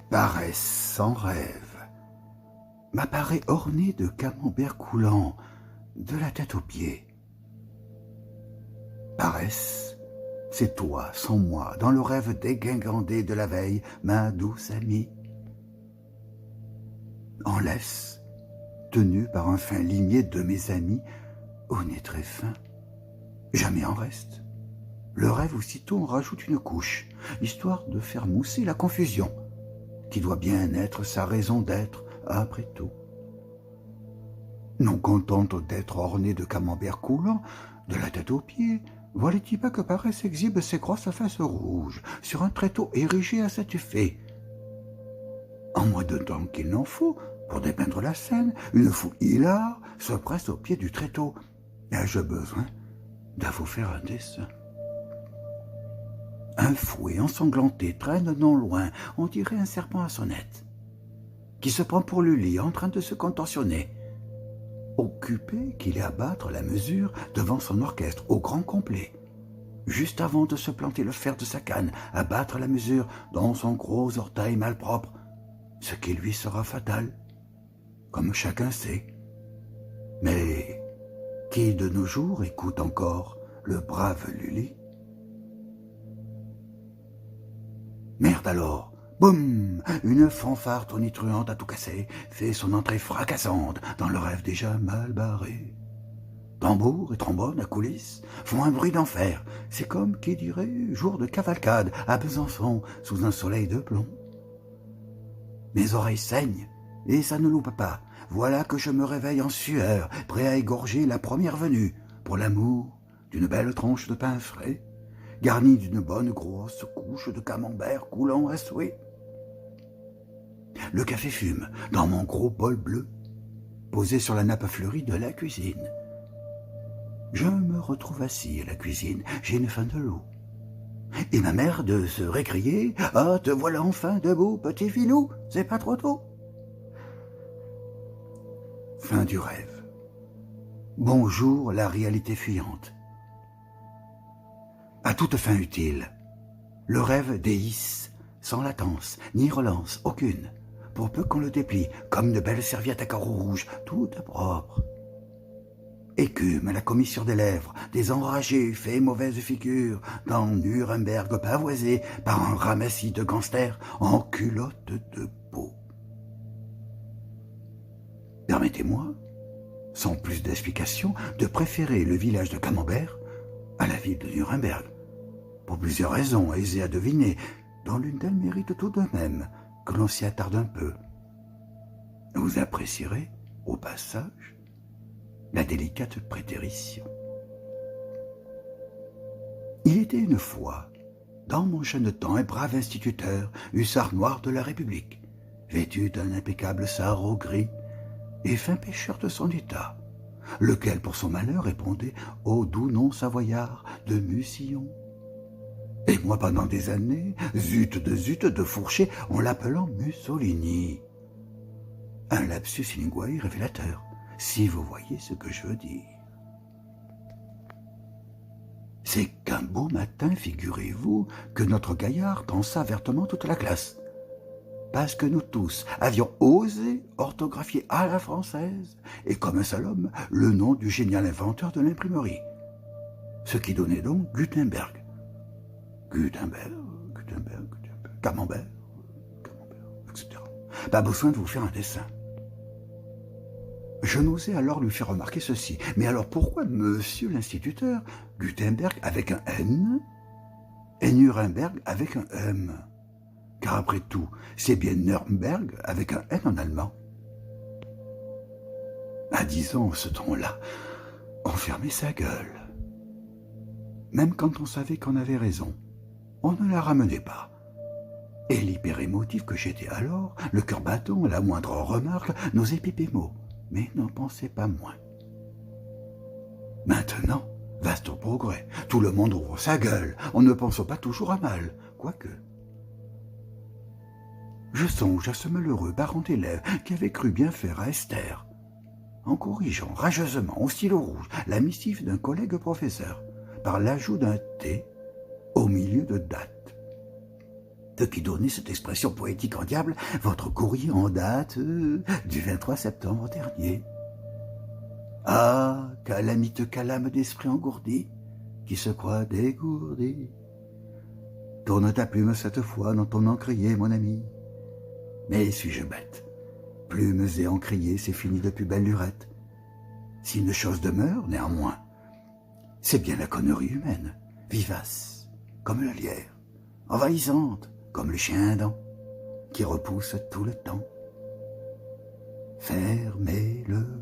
Paresse sans rêve m'apparaît orné de camembert coulant, de la tête aux pieds. Paresse, c'est toi, sans moi, dans le rêve dégingandé de la veille, ma douce amie. En laisse, tenue par un fin limier de mes amis, au nez très fin, jamais en reste. Le rêve aussitôt en rajoute une couche, histoire de faire mousser la confusion, qui doit bien être sa raison d'être, après tout. Non contente d'être ornée de camembert coulant, de la tête aux pieds, voilà-t-il pas que Paresse exhibe ses grosses fesses rouges sur un tréteau érigé à cet effet. En moins de temps qu'il n'en faut pour dépeindre la scène, une foule hilare se presse au pied du tréteau. Ai-je besoin de vous faire un dessin? Un fouet ensanglanté traîne non loin, on dirait un serpent à sonnette, qui se prend pour Lully en train de se contorsionner, occupé qu'il est à battre la mesure devant son orchestre au grand complet, juste avant de se planter le fer de sa canne à battre la mesure dans son gros orteil malpropre, ce qui lui sera fatal, comme chacun sait. Mais qui de nos jours écoute encore le brave Lully? Merde alors! Boum! Une fanfare tonitruante à tout casser fait son entrée fracassante dans le rêve déjà mal barré. Tambour et trombone à coulisses font un bruit d'enfer. C'est comme qui dirait jour de cavalcade à Besançon sous un soleil de plomb. Mes oreilles saignent et ça ne loupe pas. Voilà que je me réveille en sueur, prêt à égorger la première venue pour l'amour d'une belle tranche de pain frais, garni d'une bonne grosse couche de camembert coulant à souhait. Le café fume dans mon gros bol bleu, posé sur la nappe fleurie de la cuisine. Je me retrouve assis à la cuisine, j'ai une faim de loup. Et ma mère de se récrier « Ah, te voilà enfin debout, petit filou, c'est pas trop tôt !» Fin du rêve. Bonjour la réalité fuyante. À toute fin utile, le rêve déhisse, sans latence, ni relance, aucune, pour peu qu'on le déplie, comme une belle serviette à carreaux rouges, toute propre. Écume à la commissure des lèvres, des enragés fait mauvaise figure, dans Nuremberg pavoisé par un ramassis de gangsters en culotte de peau. Permettez-moi, sans plus d'explication, de préférer le village de Camembert à la ville de Nuremberg, pour plusieurs raisons aisées à deviner, dont l'une d'elles mérite tout de même que l'on s'y attarde un peu. Vous apprécierez, au passage, la délicate prétérition. Il était une fois, dans mon jeune temps, un brave instituteur, hussard noir de la République, vêtu d'un impeccable sarrau gris et fin pêcheur de son état, lequel pour son malheur répondait au doux nom savoyard de Musillon. Et moi, pendant des années, zut de fourcher en l'appelant Mussolini. Un lapsus linguae révélateur, si vous voyez ce que je veux dire. C'est qu'un beau matin, figurez-vous, que notre gaillard dansa vertement toute la classe. Parce que nous tous avions osé orthographier à la française, et comme un seul homme, le nom du génial inventeur de l'imprimerie. Ce qui donnait donc Gutenberg. Gutenberg, Camembert, etc. Pas besoin de vous faire un dessin. Je n'osais alors lui faire remarquer ceci. Mais alors pourquoi monsieur l'instituteur, Gutenberg avec un N et Nuremberg avec un M? Car après tout, c'est bien Nuremberg avec un N en allemand. À 10 ans, ce ton-là, on fermait sa gueule. Même quand on savait qu'on avait raison, on ne la ramenait pas. Et l'hyper-émotif que j'étais alors, le cœur battant à la moindre remarque, n'osait piper mot, mais n'en pensait pas moins. Maintenant, vaste progrès, tout le monde ouvre sa gueule, on ne pense pas toujours à mal, quoique. Je songe à ce malheureux baron d'élève qui avait cru bien faire à Esther, en corrigeant rageusement au stylo rouge la missive d'un collègue professeur, par l'ajout d'un T au milieu de date. De qui donnait cette expression poétique en diable, votre courrier en date du 23 septembre dernier. Ah, calamiteux calame d'esprit engourdi, qui se croit dégourdi. Tourne ta plume cette fois dans ton encrier, mon ami. Mais suis-je bête? Plumes et encriers, c'est fini depuis belle lurette. Si une chose demeure, néanmoins, c'est bien la connerie humaine, vivace, comme la lierre, envahissante, comme le chien à dents, qui repousse tout le temps. Fermez le